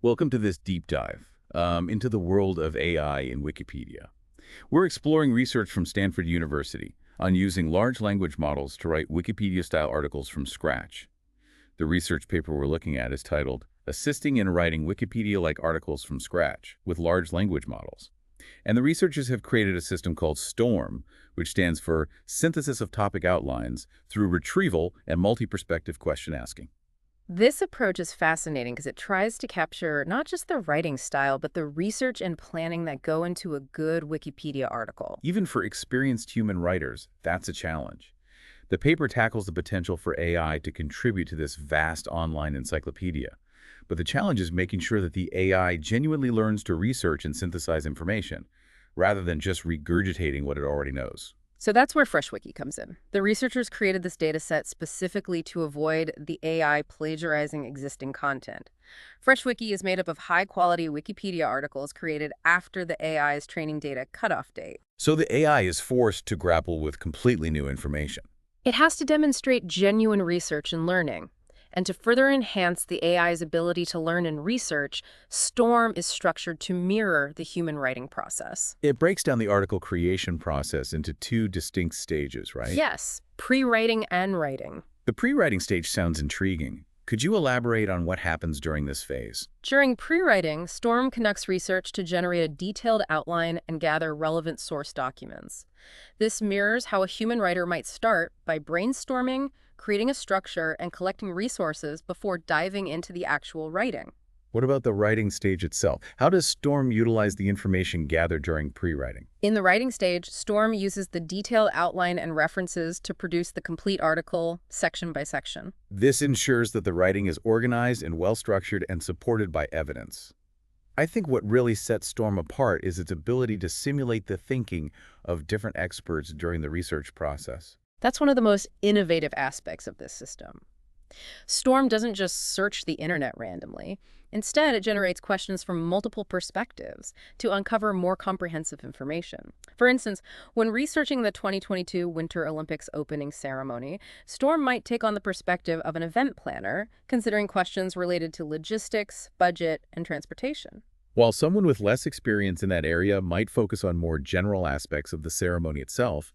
Welcome to this deep dive into the world of AI in Wikipedia. We're exploring research from Stanford University on using large language models to write Wikipedia-style articles from scratch. The research paper we're looking at is titled, Assisting in Writing Wikipedia-like Articles from Scratch with Large Language Models. And the researchers have created a system called STORM, which stands for Synthesis of Topic Outlines through Retrieval and Multi-Perspective Question Asking. This approach is fascinating because it tries to capture not just the writing style, but the research and planning that go into a good Wikipedia article. Even for experienced human writers, that's a challenge. The paper tackles the potential for AI to contribute to this vast online encyclopedia. But the challenge is making sure that the AI genuinely learns to research and synthesize information, rather than just regurgitating what it already knows. So that's where FreshWiki comes in. The researchers created this data set specifically to avoid the AI plagiarizing existing content. FreshWiki is made up of high-quality Wikipedia articles created after the AI's training data cutoff date. So the AI is forced to grapple with completely new information. It has to demonstrate genuine research and learning. And to further enhance the AI's ability to learn and research, STORM is structured to mirror the human writing process. It breaks down the article creation process into two distinct stages, right? Yes, pre-writing and writing. The pre-writing stage sounds intriguing. Could you elaborate on what happens during this phase? During pre-writing, STORM conducts research to generate a detailed outline and gather relevant source documents. This mirrors how a human writer might start by brainstorming, creating a structure, and collecting resources before diving into the actual writing. What about the writing stage itself? How does STORM utilize the information gathered during pre-writing? In the writing stage, STORM uses the detailed outline and references to produce the complete article, section by section. This ensures that the writing is organized and well-structured and supported by evidence. I think what really sets STORM apart is its ability to simulate the thinking of different experts during the research process. That's one of the most innovative aspects of this system. STORM doesn't just search the internet randomly. Instead, it generates questions from multiple perspectives to uncover more comprehensive information. For instance, when researching the 2022 Winter Olympics opening ceremony, STORM might take on the perspective of an event planner, considering questions related to logistics, budget, and transportation. While someone with less experience in that area might focus on more general aspects of the ceremony itself,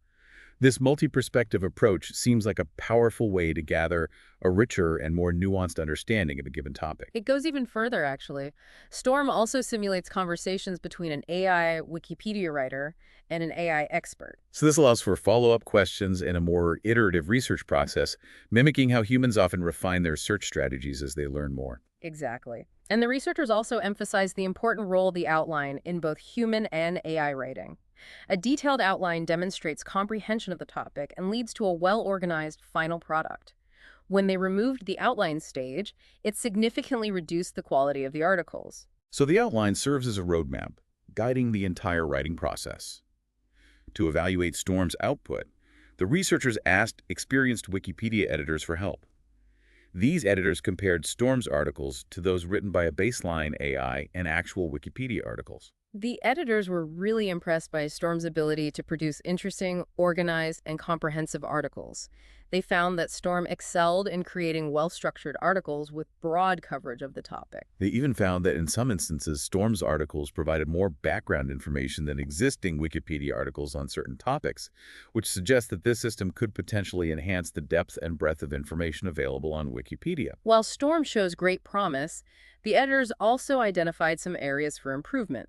this multi-perspective approach seems like a powerful way to gather a richer and more nuanced understanding of a given topic. It goes even further, actually. STORM also simulates conversations between an AI Wikipedia writer and an AI expert. So this allows for follow-up questions and a more iterative research process, mimicking how humans often refine their search strategies as they learn more. Exactly. And the researchers also emphasize the important role of the outline in both human and AI writing. A detailed outline demonstrates comprehension of the topic and leads to a well-organized final product. When they removed the outline stage, it significantly reduced the quality of the articles. So the outline serves as a roadmap, guiding the entire writing process. To evaluate STORM's output, the researchers asked experienced Wikipedia editors for help. These editors compared STORM's articles to those written by a baseline AI and actual Wikipedia articles. The editors were really impressed by STORM's ability to produce interesting, organized, and comprehensive articles. They found that STORM excelled in creating well-structured articles with broad coverage of the topic. They even found that in some instances, STORM's articles provided more background information than existing Wikipedia articles on certain topics, which suggests that this system could potentially enhance the depth and breadth of information available on Wikipedia. While STORM shows great promise, the editors also identified some areas for improvement.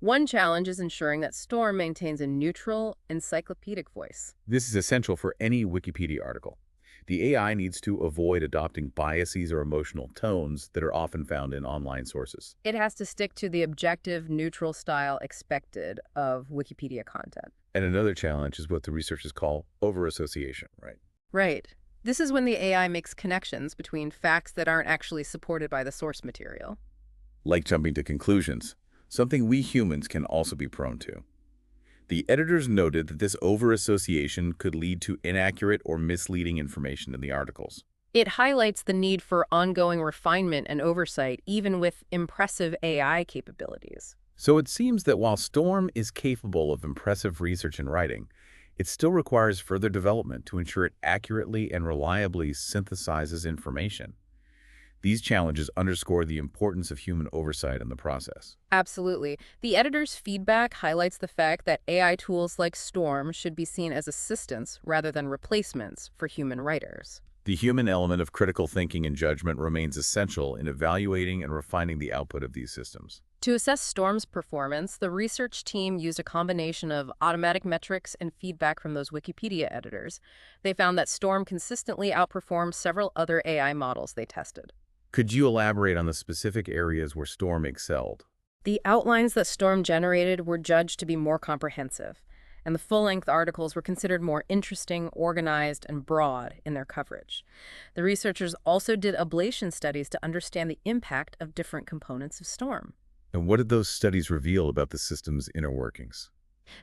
One challenge is ensuring that STORM maintains a neutral, encyclopedic voice. This is essential for any Wikipedia article. The AI needs to avoid adopting biases or emotional tones that are often found in online sources. It has to stick to the objective, neutral style expected of Wikipedia content. And another challenge is what the researchers call over-association, right? Right. This is when the AI makes connections between facts that aren't actually supported by the source material. Like jumping to conclusions, something we humans can also be prone to. The editors noted that this over-association could lead to inaccurate or misleading information in the articles. It highlights the need for ongoing refinement and oversight, even with impressive AI capabilities. So it seems that while STORM is capable of impressive research and writing, it still requires further development to ensure it accurately and reliably synthesizes information. These challenges underscore the importance of human oversight in the process. Absolutely. The editor's feedback highlights the fact that AI tools like Storm should be seen as assistants rather than replacements for human writers. The human element of critical thinking and judgment remains essential in evaluating and refining the output of these systems. To assess Storm's performance, the research team used a combination of automatic metrics and feedback from those Wikipedia editors. They found that Storm consistently outperformed several other AI models they tested. Could you elaborate on the specific areas where Storm excelled? The outlines that Storm generated were judged to be more comprehensive, and the full-length articles were considered more interesting, organized, and broad in their coverage. The researchers also did ablation studies to understand the impact of different components of Storm. And what did those studies reveal about the system's inner workings?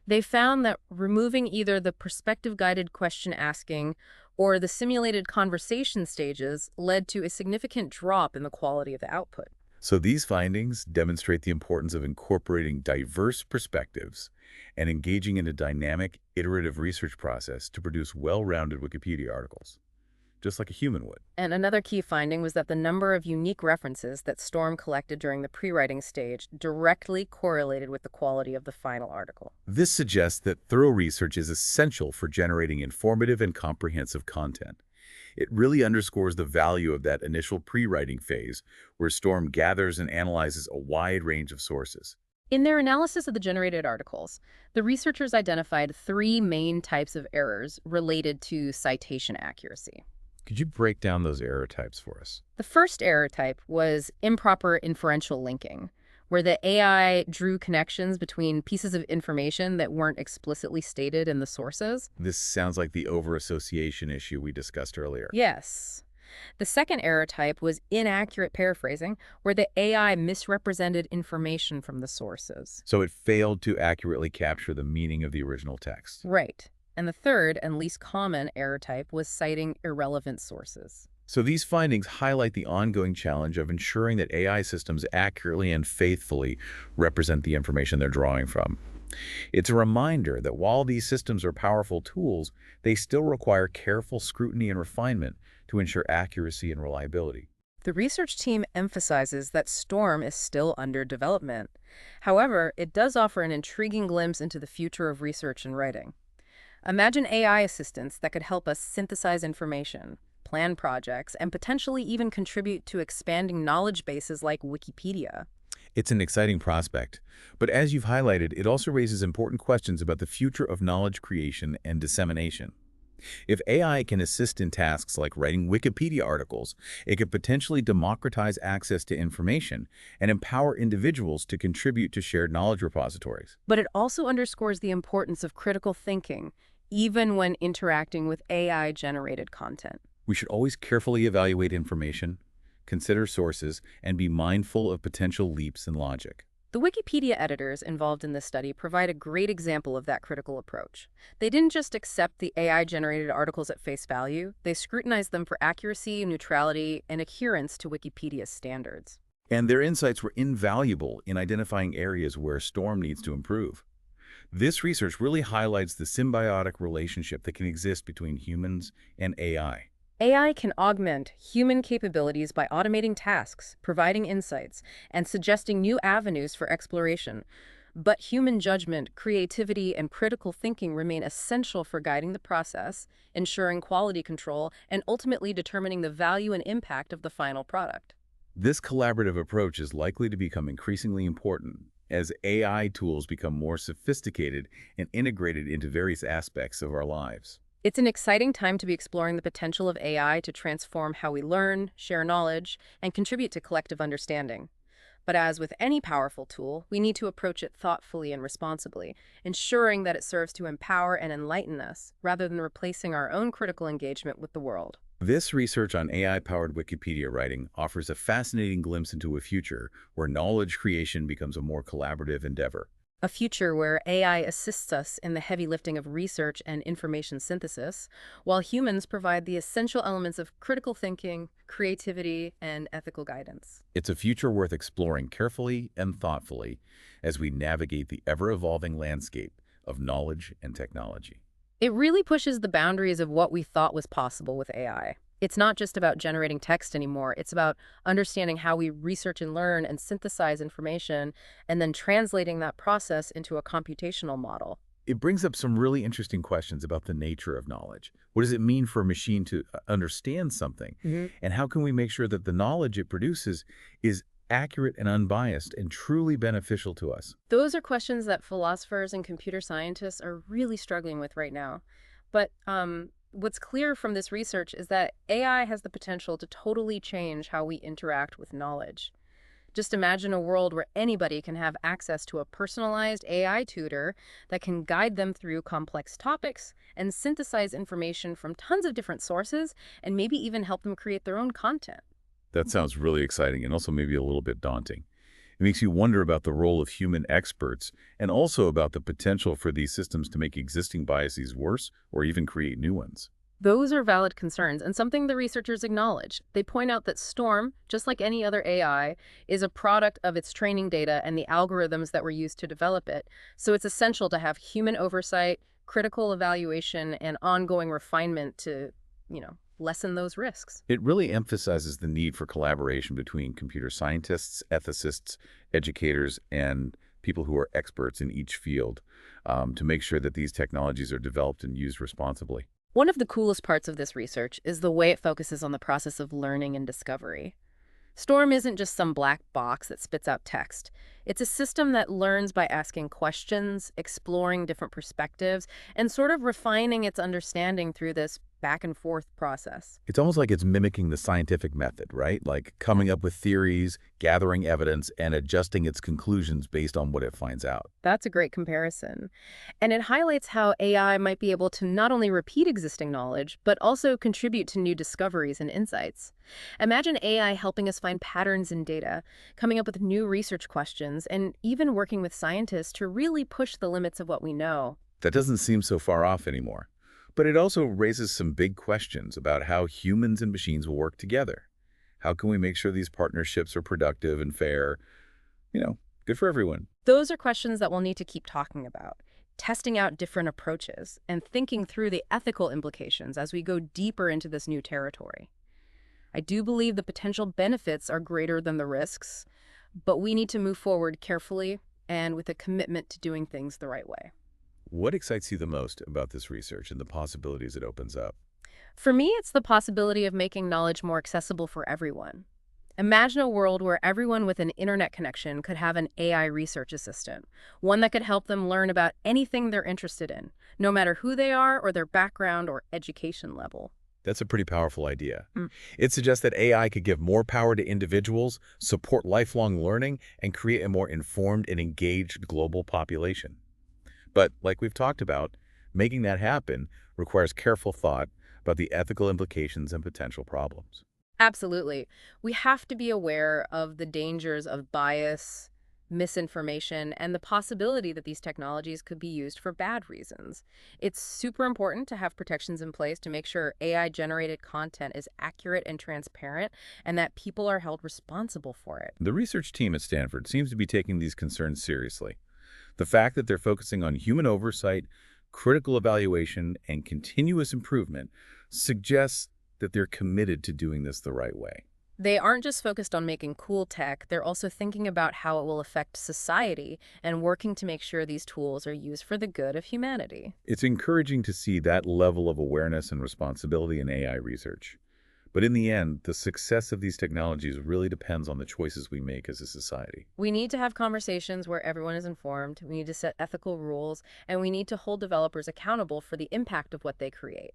They found that removing either the perspective-guided question asking or the simulated conversation stages led to a significant drop in the quality of the output. So these findings demonstrate the importance of incorporating diverse perspectives and engaging in a dynamic, iterative research process to produce well-rounded Wikipedia articles, just like a human would. And another key finding was that the number of unique references that Storm collected during the pre-writing stage directly correlated with the quality of the final article. This suggests that thorough research is essential for generating informative and comprehensive content. It really underscores the value of that initial pre-writing phase, where Storm gathers and analyzes a wide range of sources. In their analysis of the generated articles, the researchers identified three main types of errors related to citation accuracy. Could you break down those error types for us? The first error type was improper inferential linking, where the AI drew connections between pieces of information that weren't explicitly stated in the sources. This sounds like the over-association issue we discussed earlier. Yes. The second error type was inaccurate paraphrasing, where the AI misrepresented information from the sources. So it failed to accurately capture the meaning of the original text. Right. And the third and least common error type was citing irrelevant sources. So these findings highlight the ongoing challenge of ensuring that AI systems accurately and faithfully represent the information they're drawing from. It's a reminder that while these systems are powerful tools, they still require careful scrutiny and refinement to ensure accuracy and reliability. The research team emphasizes that Storm is still under development. However, it does offer an intriguing glimpse into the future of research and writing. Imagine AI assistants that could help us synthesize information, plan projects, and potentially even contribute to expanding knowledge bases like Wikipedia. It's an exciting prospect, but as you've highlighted, it also raises important questions about the future of knowledge creation and dissemination. If AI can assist in tasks like writing Wikipedia articles, it could potentially democratize access to information and empower individuals to contribute to shared knowledge repositories. But it also underscores the importance of critical thinking, even when interacting with AI-generated content. We should always carefully evaluate information, consider sources, and be mindful of potential leaps in logic. The Wikipedia editors involved in this study provide a great example of that critical approach. They didn't just accept the AI-generated articles at face value, they scrutinized them for accuracy, neutrality, and adherence to Wikipedia's standards. And their insights were invaluable in identifying areas where Storm needs to improve. This research really highlights the symbiotic relationship that can exist between humans and AI. AI can augment human capabilities by automating tasks, providing insights, and suggesting new avenues for exploration. But human judgment, creativity, and critical thinking remain essential for guiding the process, ensuring quality control, and ultimately determining the value and impact of the final product. This collaborative approach is likely to become increasingly important as AI tools become more sophisticated and integrated into various aspects of our lives. It's an exciting time to be exploring the potential of AI to transform how we learn, share knowledge, and contribute to collective understanding. But as with any powerful tool, we need to approach it thoughtfully and responsibly, ensuring that it serves to empower and enlighten us, rather than replacing our own critical engagement with the world. This research on AI-powered Wikipedia writing offers a fascinating glimpse into a future where knowledge creation becomes a more collaborative endeavor. A future where AI assists us in the heavy lifting of research and information synthesis, while humans provide the essential elements of critical thinking, creativity, and ethical guidance. It's a future worth exploring carefully and thoughtfully as we navigate the ever-evolving landscape of knowledge and technology. It really pushes the boundaries of what we thought was possible with AI. It's not just about generating text anymore. It's about understanding how we research and learn and synthesize information and then translating that process into a computational model. It brings up some really interesting questions about the nature of knowledge. What does it mean for a machine to understand something? And how can we make sure that the knowledge it produces is accurate and unbiased and truly beneficial to us? Those are questions that philosophers and computer scientists are really struggling with right now. But what's clear from this research is that AI has the potential to totally change how we interact with knowledge. Just imagine a world where anybody can have access to a personalized AI tutor that can guide them through complex topics and synthesize information from tons of different sources and maybe even help them create their own content. That sounds really exciting and also maybe a little bit daunting. It makes you wonder about the role of human experts and also about the potential for these systems to make existing biases worse or even create new ones. Those are valid concerns and something the researchers acknowledge. They point out that Storm, just like any other AI, is a product of its training data and the algorithms that were used to develop it. So it's essential to have human oversight, critical evaluation, and ongoing refinement to, lessen those risks. It really emphasizes the need for collaboration between computer scientists, ethicists, educators, and people who are experts in each field to make sure that these technologies are developed and used responsibly. One of the coolest parts of this research is the way it focuses on the process of learning and discovery. Storm isn't just some black box that spits out text. It's a system that learns by asking questions, exploring different perspectives, and sort of refining its understanding through this back and forth process. It's almost like it's mimicking the scientific method, right? Like coming up with theories, gathering evidence, and adjusting its conclusions based on what it finds out. That's a great comparison. And it highlights how AI might be able to not only repeat existing knowledge, but also contribute to new discoveries and insights. Imagine AI helping us find patterns in data, coming up with new research questions, and even working with scientists to really push the limits of what we know. That doesn't seem so far off anymore. But it also raises some big questions about how humans and machines will work together. How can we make sure these partnerships are productive and fair? Good for everyone. Those are questions that we'll need to keep talking about, testing out different approaches, and thinking through the ethical implications as we go deeper into this new territory. I do believe the potential benefits are greater than the risks, but we need to move forward carefully and with a commitment to doing things the right way. What excites you the most about this research and the possibilities it opens up? For me, it's the possibility of making knowledge more accessible for everyone. Imagine a world where everyone with an internet connection could have an AI research assistant, one that could help them learn about anything they're interested in, no matter who they are or their background or education level. That's a pretty powerful idea. It suggests that AI could give more power to individuals, support lifelong learning, and create a more informed and engaged global population. But like we've talked about, making that happen requires careful thought about the ethical implications and potential problems. Absolutely. We have to be aware of the dangers of bias, misinformation, and the possibility that these technologies could be used for bad reasons. It's super important to have protections in place to make sure AI-generated content is accurate and transparent, and that people are held responsible for it. The research team at Stanford seems to be taking these concerns seriously. The fact that they're focusing on human oversight, critical evaluation, and continuous improvement suggests that they're committed to doing this the right way. They aren't just focused on making cool tech, they're also thinking about how it will affect society and working to make sure these tools are used for the good of humanity. It's encouraging to see that level of awareness and responsibility in AI research. But in the end, the success of these technologies really depends on the choices we make as a society. We need to have conversations where everyone is informed, we need to set ethical rules, and we need to hold developers accountable for the impact of what they create.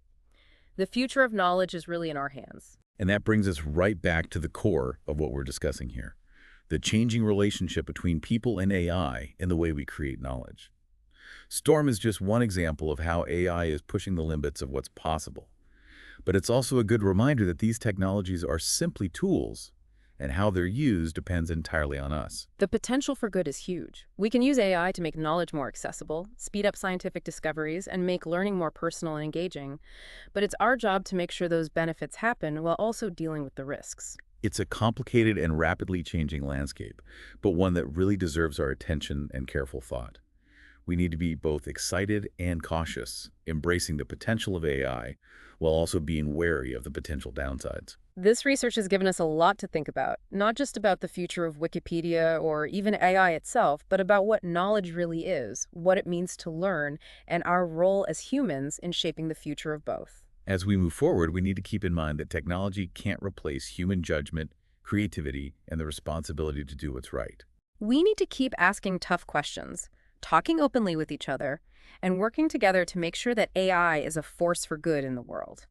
The future of knowledge is really in our hands. And that brings us right back to the core of what we're discussing here, the changing relationship between people and AI in the way we create knowledge. Storm is just one example of how AI is pushing the limits of what's possible. But it's also a good reminder that these technologies are simply tools, and how they're used depends entirely on us. The potential for good is huge. We can use AI to make knowledge more accessible, speed up scientific discoveries, and make learning more personal and engaging. But it's our job to make sure those benefits happen while also dealing with the risks. It's a complicated and rapidly changing landscape, but one that really deserves our attention and careful thought. We need to be both excited and cautious, embracing the potential of AI while also being wary of the potential downsides. This research has given us a lot to think about, not just about the future of Wikipedia or even AI itself, but about what knowledge really is, what it means to learn, and our role as humans in shaping the future of both. As we move forward, we need to keep in mind that technology can't replace human judgment, creativity, and the responsibility to do what's right. We need to keep asking tough questions, talking openly with each other, and working together to make sure that AI is a force for good in the world.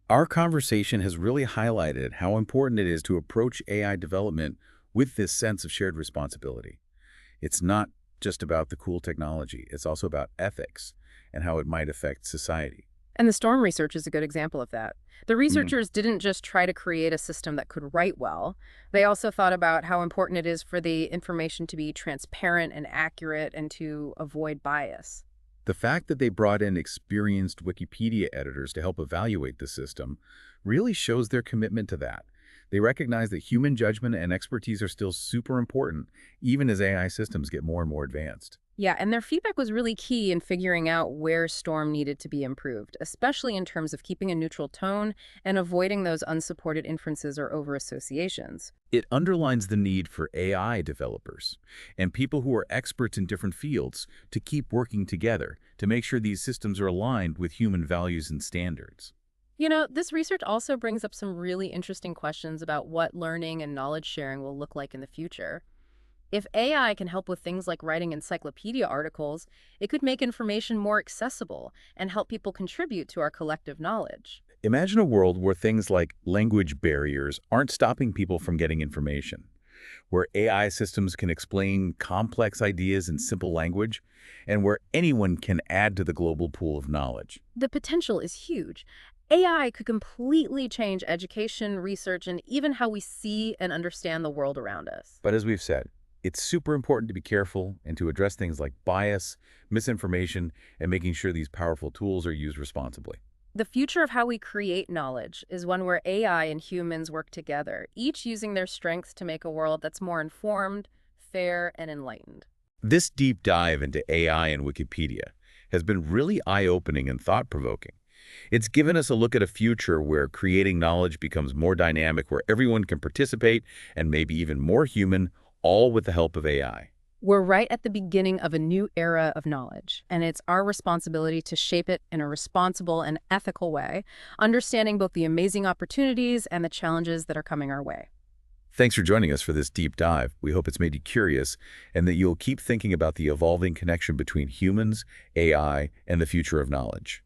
Our conversation has really highlighted how important it is to approach AI development with this sense of shared responsibility. It's not just about the cool technology, it's also about ethics and how it might affect society. And the storm research is a good example of that. The researchers didn't just try to create a system that could write well. They also thought about how important it is for the information to be transparent and accurate and to avoid bias. The fact that they brought in experienced Wikipedia editors to help evaluate the system really shows their commitment to that. They recognize that human judgment and expertise are still super important, even as AI systems get more and more advanced. Yeah, and their feedback was really key in figuring out where Storm needed to be improved, especially in terms of keeping a neutral tone and avoiding those unsupported inferences or over-associations. It underlines the need for AI developers and people who are experts in different fields to keep working together to make sure these systems are aligned with human values and standards. You know, this research also brings up some really interesting questions about what learning and knowledge sharing will look like in the future. If AI can help with things like writing encyclopedia articles, it could make information more accessible and help people contribute to our collective knowledge. Imagine a world where things like language barriers aren't stopping people from getting information, where AI systems can explain complex ideas in simple language, and where anyone can add to the global pool of knowledge. The potential is huge. AI could completely change education, research, and even how we see and understand the world around us. But as we've said, it's super important to be careful and to address things like bias, misinformation, and making sure these powerful tools are used responsibly. The future of how we create knowledge is one where AI and humans work together, each using their strengths to make a world that's more informed, fair, and enlightened. This deep dive into AI and Wikipedia has been really eye-opening and thought-provoking. It's given us a look at a future where creating knowledge becomes more dynamic, where everyone can participate and maybe even more human, all with the help of AI. We're right at the beginning of a new era of knowledge, and it's our responsibility to shape it in a responsible and ethical way, understanding both the amazing opportunities and the challenges that are coming our way. Thanks for joining us for this deep dive. We hope it's made you curious and that you'll keep thinking about the evolving connection between humans, AI, and the future of knowledge.